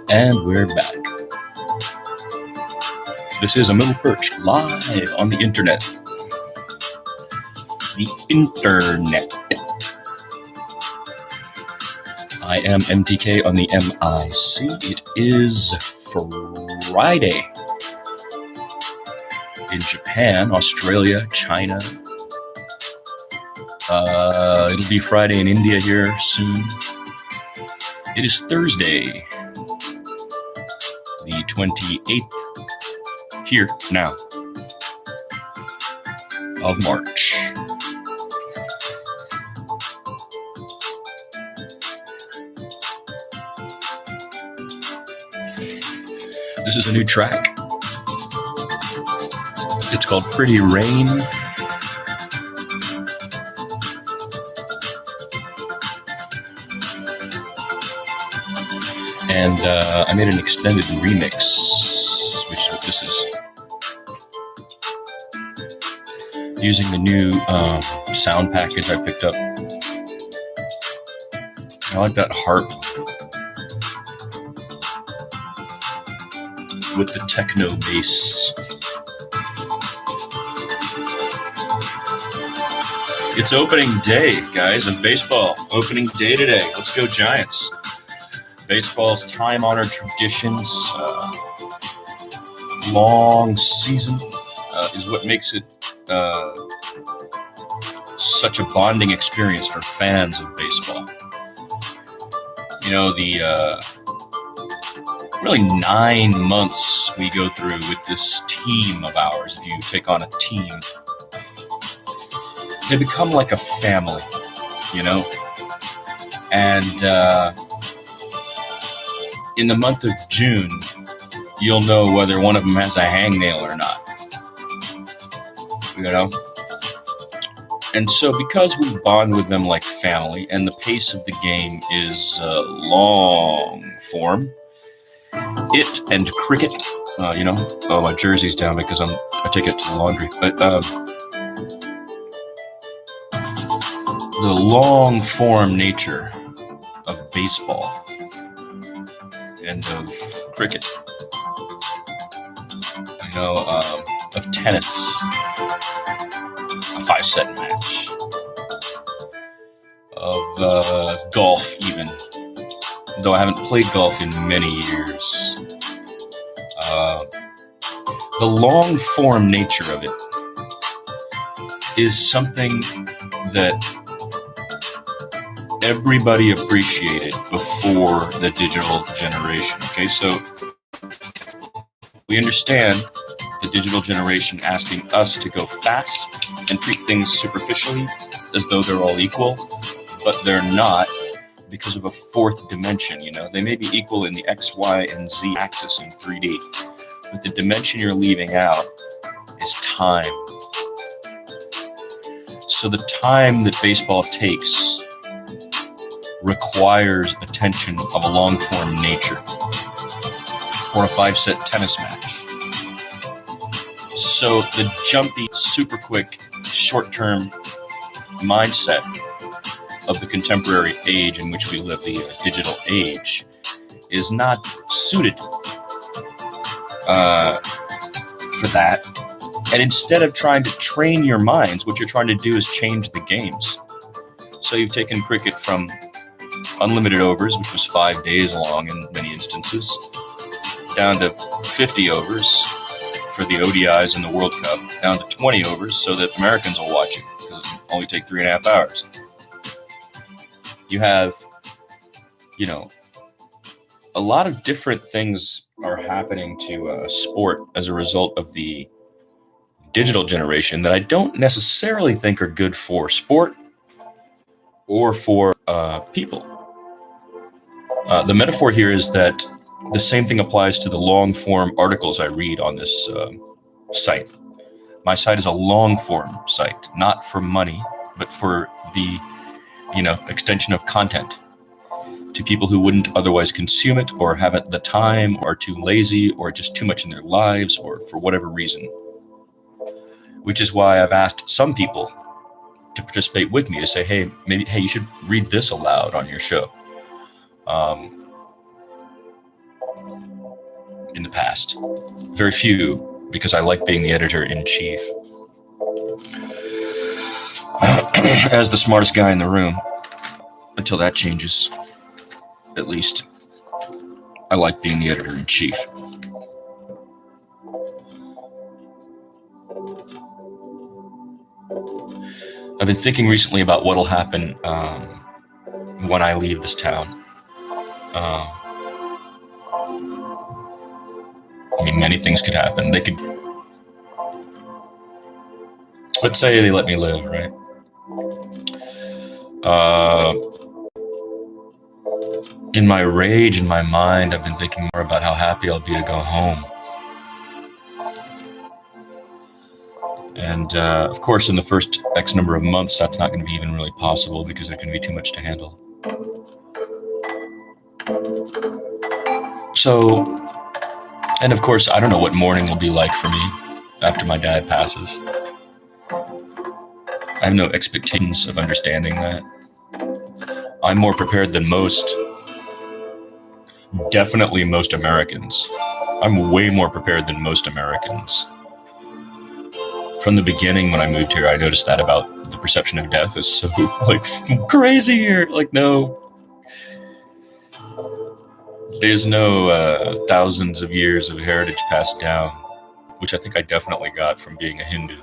And we're back. This is a Middle Perch live on the internet. The internet. I am MTK on the MIC. It is Friday in Japan, Australia, China. It'll be Friday in India here soon. It is Thursday, the 28th, here now, of March. This is a new track. It's called Pretty Rain. And I made an extended remix, which is what this is. Using the new sound package I picked up. I like that harp with the techno bass. It's opening day, guys, of baseball. Opening day today. Let's go Giants. Baseball's time-honored traditions, long season, is what makes it such a bonding experience for fans of baseball. You know, the really 9 months we go through with this team of ours. If you take on a team, they become like a family, you know? And in the month of June, you'll know whether one of them has a hangnail or not, you know? And so because we bond with them like family, and the pace of the game is long form, it and cricket, you know, oh, my jersey's down because I take it to the laundry, but the long form nature of baseball and of cricket, you know, of tennis, a 5-set match, of golf even, though I haven't played golf in many years. The long form nature of it is something that everybody appreciated before the digital generation. Okay, so we understand the digital generation asking us to go fast and treat things superficially as though they're all equal, but they're not, because of a fourth dimension. You know, they may be equal in the X, Y, and Z axis in 3D, but the dimension you're leaving out is time. So the time that baseball takes requires attention of a long-form nature, or a 5-set tennis match. So the jumpy, super quick, short-term mindset of the contemporary age in which we live, the digital age, is not suited for that. And instead of trying to train your minds, what you're trying to do is change the games. So you've taken cricket from unlimited overs, which was 5 days long in many instances, down to 50 overs for the ODIs and the World Cup, down to 20 overs so that Americans will watch it, because it'll only take 3.5 hours. You have, you know, a lot of different things are happening to sport as a result of the digital generation that I don't necessarily think are good for sport or for people. The metaphor here is that the same thing applies to the long-form articles I read on this site. My site is a long-form site, not for money, but for the, you know, extension of content to people who wouldn't otherwise consume it, or haven't the time, or are too lazy, or just too much in their lives, or for whatever reason. Which is why I've asked some people to participate with me, to say, hey, maybe, hey, you should read this aloud on your show. in the past. Very few, because I like being the editor-in-chief. As the smartest guy in the room, until that changes, at least. I like being the editor-in-chief. I've been thinking recently about what'll happen when I leave this town. I mean, many things could happen. They could, let's say they let me live, right? In my rage, in my mind, I've been thinking more about how happy I'll be to go home. And of course, in the first X number of months, that's not going to be even really possible because there's going to be too much to handle. So, and of course, I don't know what mourning will be like for me after my dad passes. I have no expectations of understanding that. I'm more prepared than most. Definitely most Americans. I'm way more prepared than most Americans. From the beginning when I moved here, I noticed that about the perception of death is so crazy here. No. There's no thousands of years of heritage passed down, which I think I definitely got from being a Hindu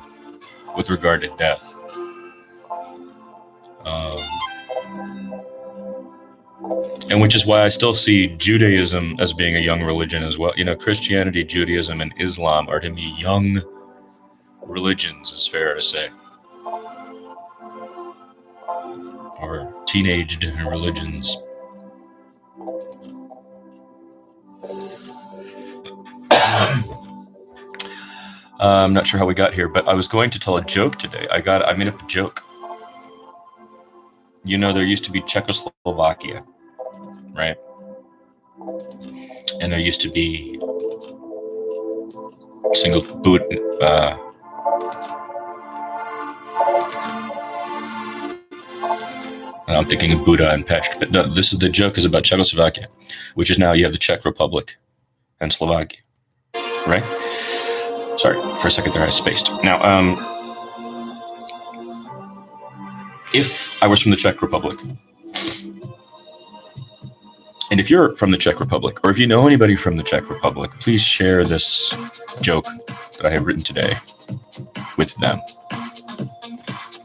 with regard to death. And which is why I still see Judaism as being a young religion as well. Christianity, Judaism, and Islam are to me young religions, is fair to say. Or teenaged religions. I'm not sure how we got here, but I was going to tell a joke today. I made up a joke. There used to be Czechoslovakia, right? And there used to be single boot. I'm thinking of Buddha and Perch, but no, the joke is about Czechoslovakia, which is now you have the Czech Republic and Slovakia, right? Sorry, for a second there I spaced. Now, if I was from the Czech Republic, and if you're from the Czech Republic, or if you know anybody from the Czech Republic, please share this joke that I have written today with them.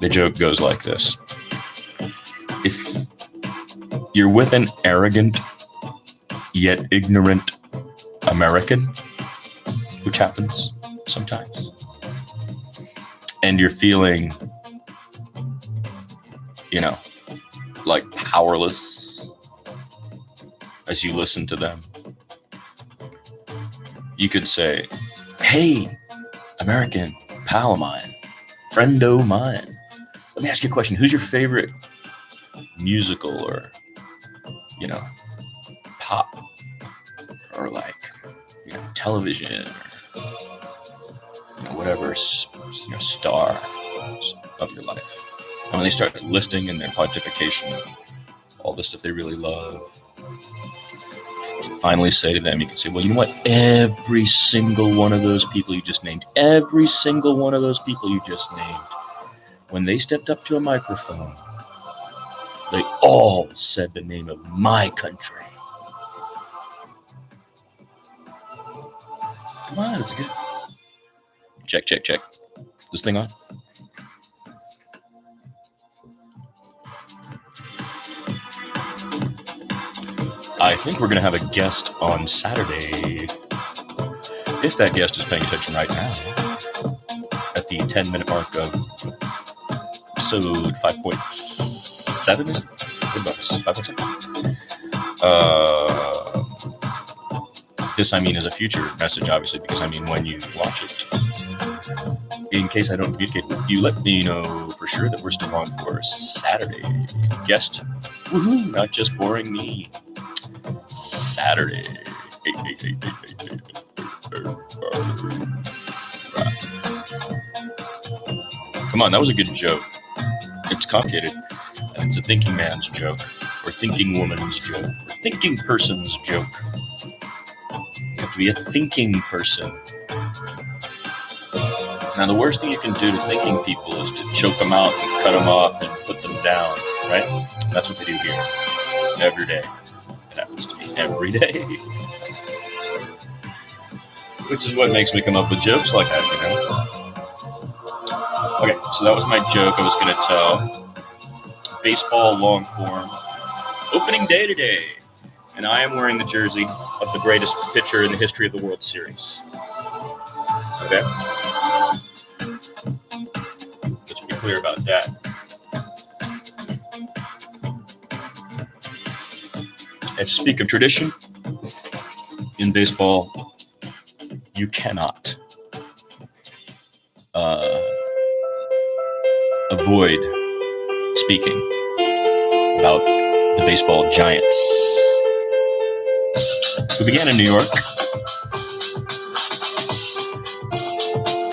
The joke goes like this. If you're with an arrogant yet ignorant American, which happens sometimes, and you're feeling, powerless as you listen to them, you could say, "Hey, American pal of mine, friendo mine, let me ask you a question. Who's your favorite musical or, pop or television or, whatever, star of your life?" And when they start listing in their pontification of all the stuff they really love, you finally say to them, you can say, "Well, you know what? Every single one of those people you just named, when they stepped up to a microphone, they all said the name of my country." Come on, it's good. Check. This thing on? I think we're going to have a guest on Saturday. If that guest is paying attention right now, at the 10-minute mark of episode 5.7, is it? Good bucks, 5.7. This, is a future message, obviously, because, when you watch it. In case I don't communicate with you, let me know for sure that we're still on for Saturday. Guest, woohoo, not just boring me. Saturday. Come on, that was a good joke. It's complicated, and it's a thinking man's joke, or thinking woman's joke, or thinking person's joke. You have to be a thinking person. Now, the worst thing you can do to thinking people is to choke them out and cut them off and put them down, right? That's what they do here every day. It happens to me every day. Which is what makes me come up with jokes like that, you know? Okay, so that was my joke I was going to tell. Baseball long form. Opening day today. And I am wearing the jersey of the greatest pitcher in the history of the World Series. Okay? Let's be clear about that. And to speak of tradition, in baseball, you cannot avoid speaking about the baseball giants, who began in New York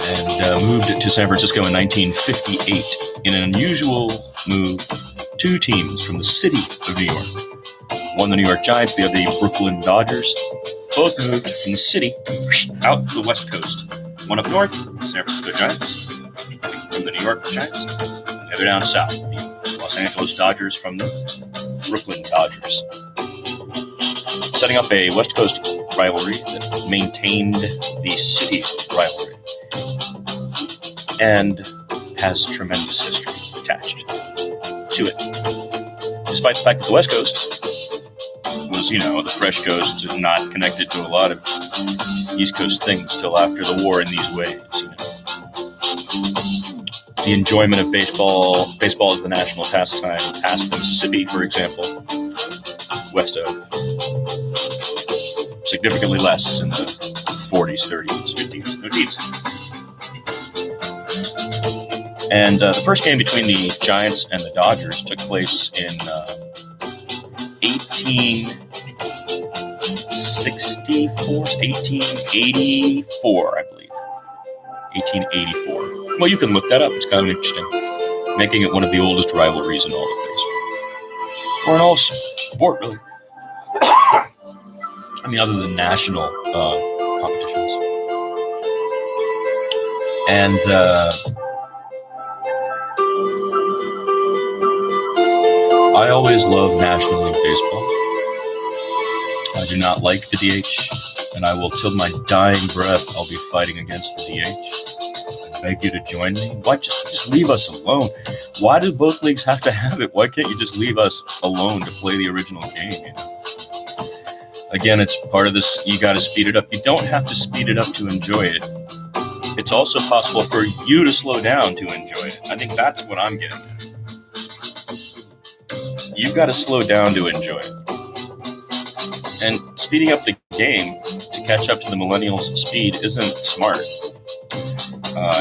and moved to San Francisco in 1958 in an unusual move. Two teams from the city of New York, one the New York Giants, the other the Brooklyn Dodgers, both moved from the city out to the West Coast. One up north, the San Francisco Giants, from the New York Giants, and the other down south, the Los Angeles Dodgers from the Brooklyn Dodgers. Setting up a West Coast rivalry that maintained the city rivalry and has tremendous history attached to it. Despite the fact that the West Coast was, the fresh coast and not connected to a lot of East Coast things till after the war in these ways, The enjoyment of baseball is the national pastime past the Mississippi, for example, west of, significantly less in the 40s, 30s, 50s, no teens. And the first game between the Giants and the Dodgers took place in 1884, I believe. 1884. Well, you can look that up. It's kind of interesting. Making it one of the oldest rivalries in all of baseball. Or in all sport, really. I mean, other than national competitions. And I always love National League Baseball. I do not like the DH, and I will, till my dying breath, I'll be fighting against the DH. I beg you to join me. Why just leave us alone? Why do both leagues have to have it? Why can't you just leave us alone to play the original game? Again, it's part of this, you got to speed it up. You don't have to speed it up to enjoy it. It's also possible for you to slow down to enjoy it. I think that's what I'm getting at. You've got to slow down to enjoy it. And speeding up the game to catch up to the millennials' speed isn't smart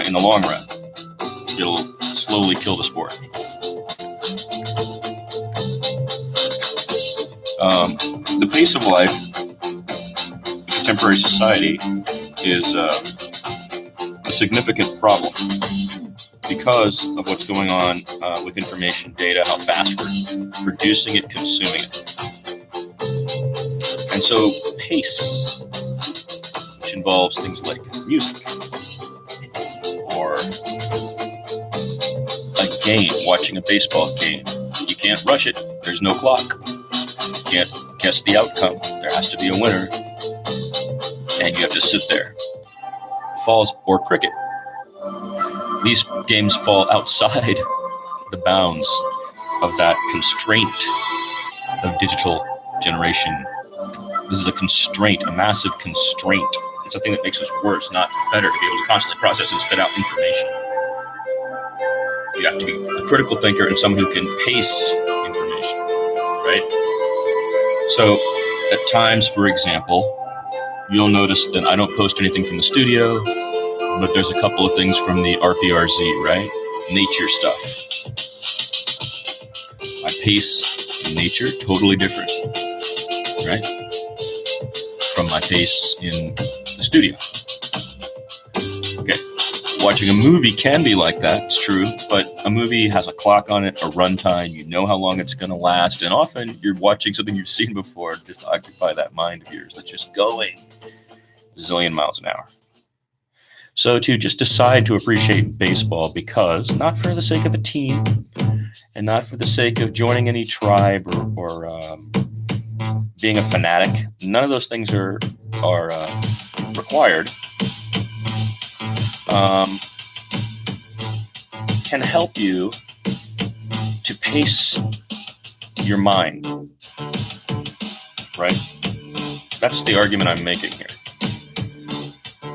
in the long run. It'll slowly kill the sport. The pace of life in contemporary society is a significant problem because of what's going on with information, data, how fast we're producing it, consuming it. And so pace, which involves things like music or a game, watching a baseball game. You can't rush it. There's no clock. You can't guess the outcome. There has to be a winner. And you have to sit there. Falls or cricket. These games fall outside the bounds of that constraint of digital generation. This is a constraint, a massive constraint. It's a thing that makes us worse, not better, to be able to constantly process and spit out information. You have to be a critical thinker and someone who can pace information, right? So at times, for example, you'll notice that I don't post anything from the studio, but there's a couple of things from the RPRZ, right? Nature stuff. My pace in nature, totally different, right? From my pace in the studio. Okay. Watching a movie can be like that, it's true, but a movie has a clock on it, a runtime, you know how long it's going to last, and often you're watching something you've seen before just to occupy that mind of yours that's just going. zillion miles an hour. So to just decide to appreciate baseball because, not for the sake of a team, and not for the sake of joining any tribe or being a fanatic, none of those things are required, can help you to pace your mind, right? That's the argument I'm making here.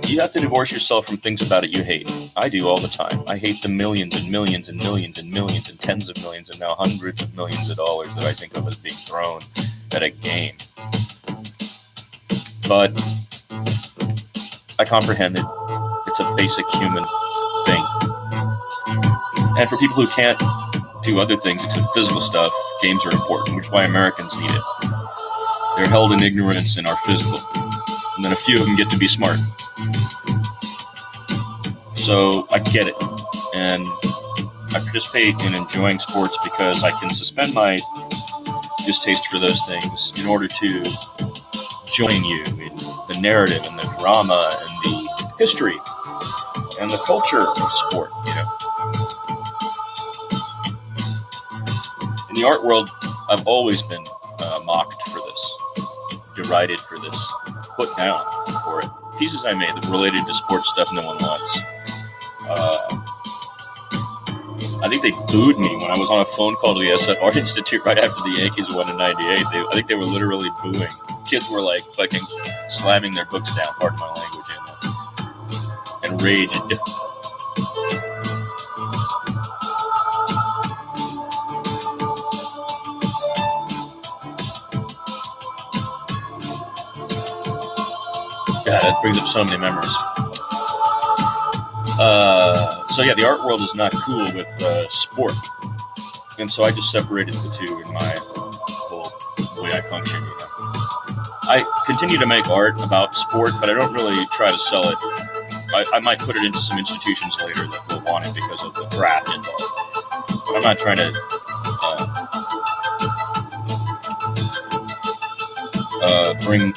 You have to divorce yourself from things about it you hate. I do all the time. I hate the millions and millions and millions and millions and tens of millions and now hundreds of millions of dollars that I think of as being thrown at a game. But I comprehend it. It's a basic human thing. And for people who can't do other things except physical stuff, games are important, which is why Americans need it. They're held in ignorance and are physical. And then a few of them get to be smart. So I get it. And I participate in enjoying sports because I can suspend my distaste for those things in order to join you in the narrative and the drama and the history and the culture of sport, you know. In the art world, I've always been mocked for this, derided for this, put down for it. Pieces I made that related to sports stuff no one wants. I think they booed me when I was on a phone call to the SF Art Institute right after the Yankees won in '98. I think they were literally booing. Kids were like fucking slamming their books down, pardon my language, and raged. Yeah, that brings up so many memories. So yeah, the art world is not cool with sport, and so I just separated the two in my whole way I function. You know? I continue to make art about sport, but I don't really try to sell it. I might put it into some institutions later that will want it because of the craft involved. But I'm not trying to bring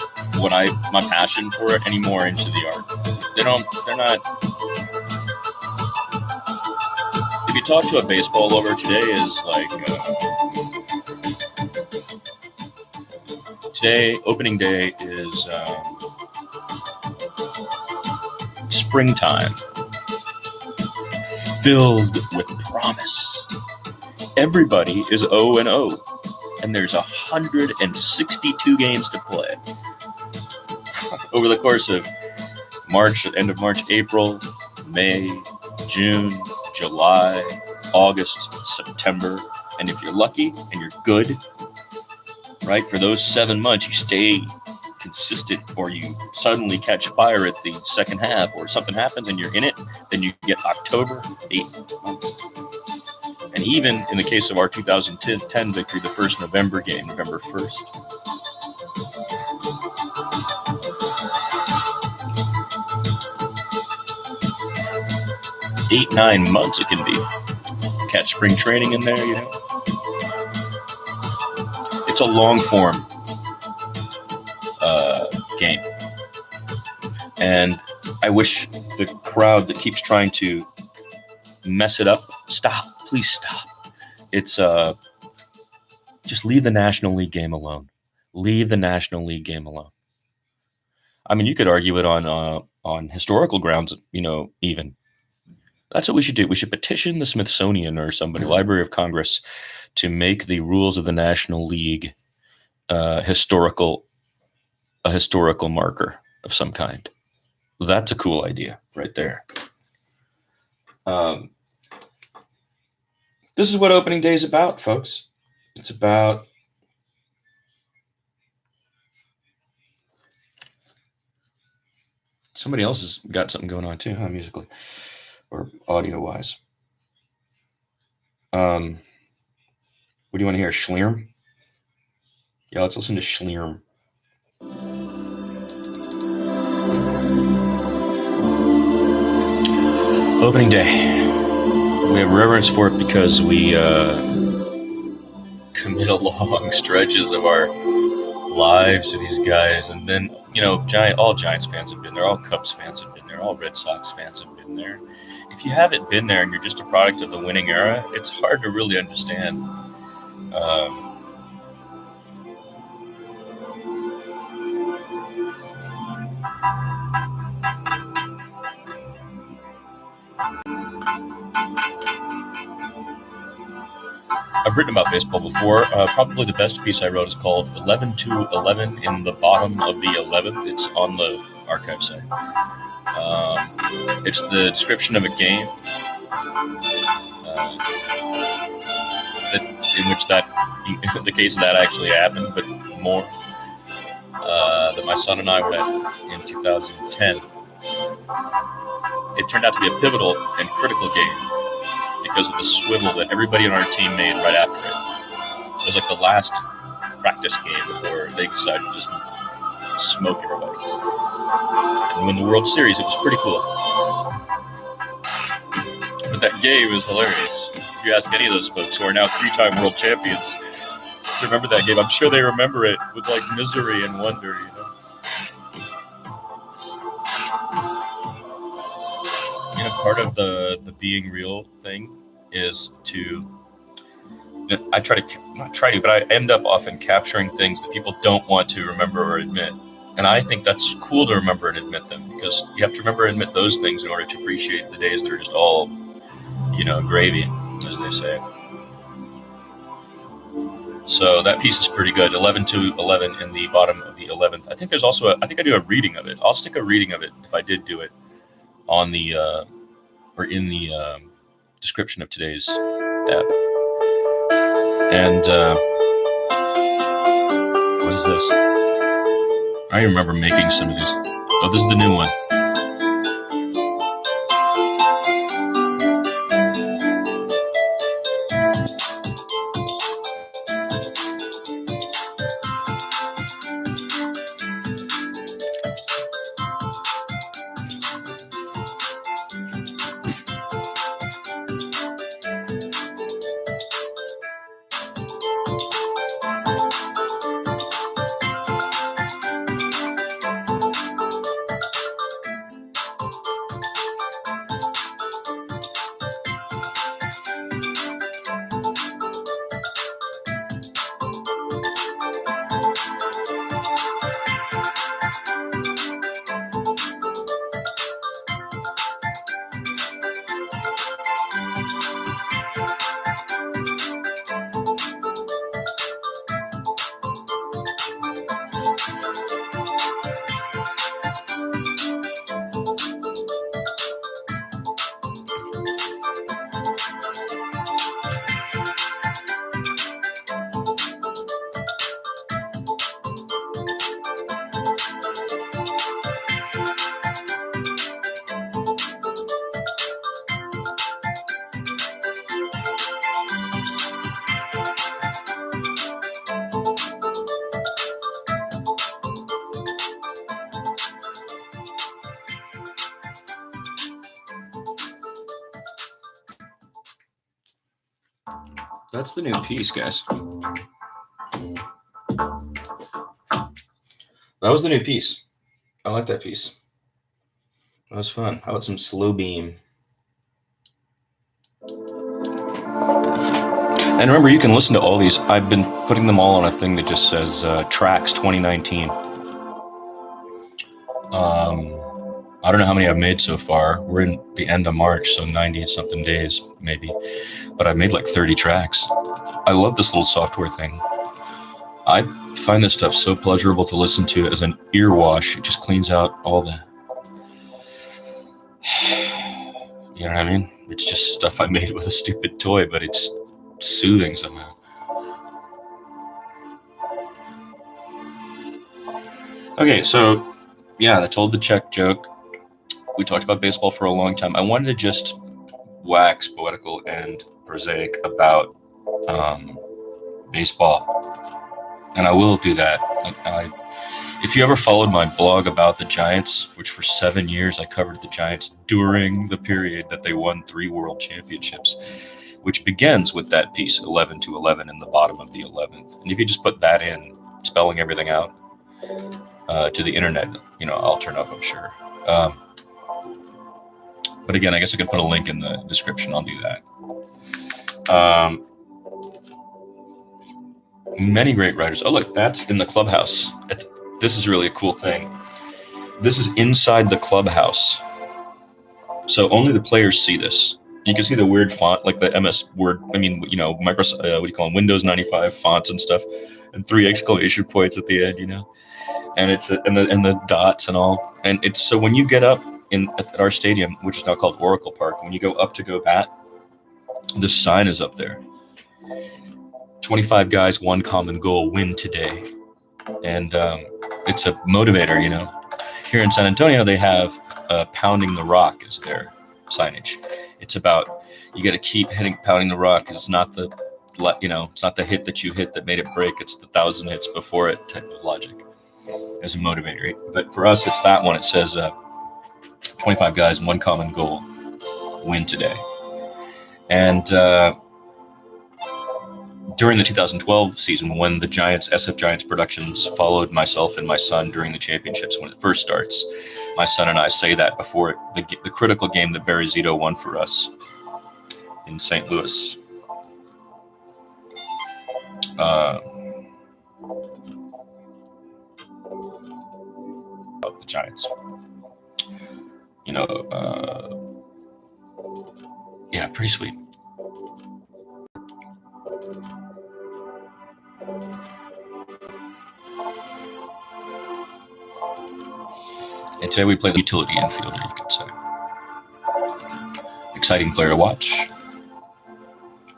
my passion for it anymore into the art. They're not. If you talk to a baseball lover today, is like today, opening day is springtime, filled with promise. Everybody is 0-0, and there's 162 games to play over the course of March, end of March, April, May, June, July, August, September, and if you're lucky and you're good, right, for those 7 months, you stay consistent, or you suddenly catch fire at the second half, or something happens and you're in it, then you get October, 8 months. And even in the case of our 2010 victory, the first November game, November 1st, 8-9 months it can be. Catch spring training in there, you know. It's a long form game. And I wish the crowd that keeps trying to mess it up, stop, please stop. It's just leave the National League game alone. Leave the National League game alone. I mean, you could argue it on historical grounds, you know, even. That's what we should do. We should petition the Smithsonian or somebody, Library of Congress, to make the rules of the National League a historical marker of some kind. That's a cool idea right there. This is what opening day is about, folks. It's about somebody else has got something going on too, huh, musically or audio-wise. What do you want to hear? Schlierm? Yeah, let's listen to Schlierm. Opening day. We have reverence for it because we commit a long stretches of our lives to these guys. And then, all Giants fans have been there, all Cubs fans have been there, all Red Sox fans have been there. If you haven't been there and you're just a product of the winning era, it's hard to really understand. I've written about baseball before. Probably the best piece I wrote is called 11 to 11 in the bottom of the 11th. It's on the archive site. It's the description of a game in which the case of that actually happened, but more that my son and I were at in 2010. It turned out to be a pivotal and critical game because of the swivel that everybody on our team made right after it. It was like the last practice game before they decided to just smoke everybody and win the World Series. It was pretty cool. But that game is hilarious. If you ask any of those folks who are now 3-time world champions to remember that game, I'm sure they remember it with like misery and wonder, Part of the being real thing is to, I end up often capturing things that people don't want to remember or admit. And I think that's cool to remember and admit them, because you have to remember and admit those things in order to appreciate the days that are just all, gravy, as they say. So that piece is pretty good. 11 to 11 in the bottom of the 11th. I think there's also I do a reading of it. I'll stick a reading of it if I did do it on the, or in the description of today's app. And what is this? I remember making some of these. Oh, this is the new one. That's the new piece, guys. That was the new piece. I like that piece. That was fun. How about some slow beam? And remember, you can listen to all these. I've been putting them all on a thing that just says Tracks 2019. I don't know how many I've made so far. We're in the end of March, so 90-something days, maybe. But I've made like 30 tracks. I love this little software thing. I find this stuff so pleasurable to listen to as an ear wash. It just cleans out all the... You know what I mean? It's just stuff I made with a stupid toy, but it's soothing somehow. Okay, so yeah, I told the check joke. We talked about baseball for a long time. I wanted to just wax poetical and prosaic about baseball, and I will do that. If you ever followed my blog about the Giants, which for 7 years I covered the Giants during the period that they won 3 world championships, which begins with that piece, 11 to 11 in the bottom of the 11th. And if you just put that in, spelling everything out to the internet. I'll turn up, I'm sure. But again, I guess I could put a link in the description. I'll do that. Many great writers. Oh, look, that's in the clubhouse. This is really a cool thing. This is inside the clubhouse. So only the players see this. You can see the weird font, like the MS Word. Microsoft, what do you call them? Windows 95 fonts and stuff, and 3 exclamation points at the end. And it's and the dots and all. And it's so when you get up at our stadium, which is now called Oracle Park, when you go up to go bat, the sign is up there. 25 guys, one common goal, win today. And it's a motivator, Here in San Antonio, they have pounding the rock as their signage. It's about, you got to keep pounding the rock, because it's not the hit that you hit that made it break. It's the 1,000 hits before it type of logic as a motivator. But for us, it's that one. It says 25 guys, one common goal, win today. And during the 2012 season, when the SF Giants Productions followed myself and my son during the championships, when it first starts, my son and I say that before the critical game that Barry Zito won for us in St. Louis. About the Giants. Yeah, pretty sweet. And today we play the utility infielder, you could say. Exciting player to watch.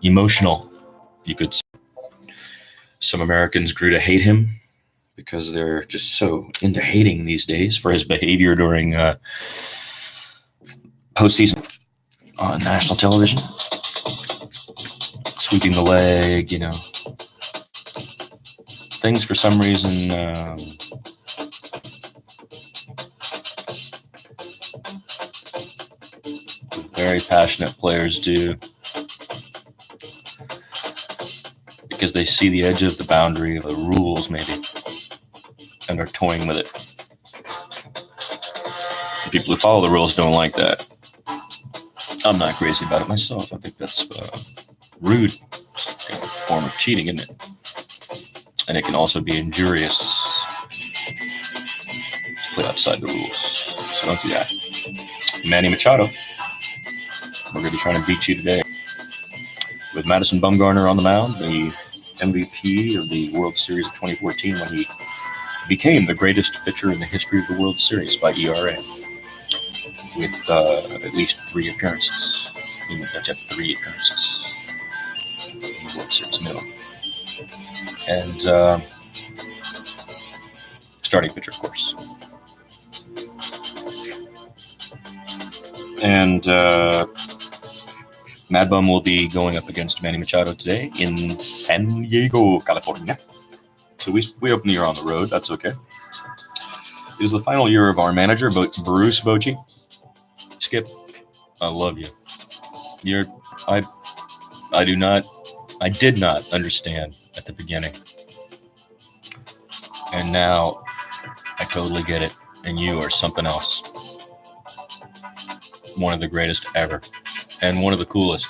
Emotional, you could say. Some Americans grew to hate him because they're just so into hating these days for his behavior during postseason on national television. Sweeping the leg, Things for some reason very passionate players do, because they see the edge of the boundary of the rules, maybe, and are toying with it. The people who follow the rules don't like that. I'm not crazy about it myself. I think that's rude. It's kind of a form of cheating, isn't it? And it can also be injurious to play outside the rules. So don't do that. Manny Machado. We're going to be trying to beat you today. With Madison Bumgarner on the mound, the MVP of the World Series of 2014, when he became the greatest pitcher in the history of the World Series by ERA, with at least 3 appearances. You have to have 3 appearances in the World Series minimum. And starting pitcher, of course. And Mad Bum will be going up against Manny Machado today in San Diego, California. So we open the year on the road. That's okay. It is the final year of our manager, Bruce Bochy. Skip, I love you. I did not understand at the beginning. And now I totally get it. And you are something else. One of the greatest ever. And one of the coolest.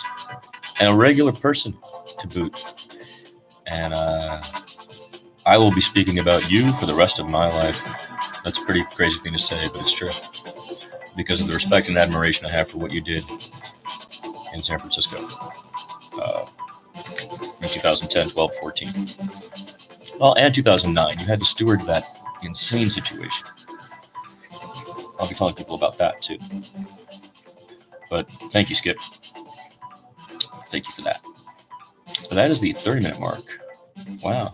And a regular person to boot. And I will be speaking about you for the rest of my life. That's a pretty crazy thing to say, but it's true. Because of the respect and admiration I have for what you did in San Francisco in 2010, 12, 14. Well, and 2009. You had to steward that insane situation. I'll be telling people about that, too. But thank you, Skip. Thank you for that. So that is the 30-minute mark. Wow.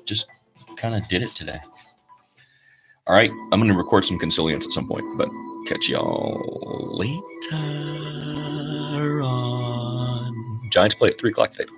Just kind of did it today. All right. I'm going to record some consilience at some point, but catch y'all later on. Giants play at 3 o'clock today.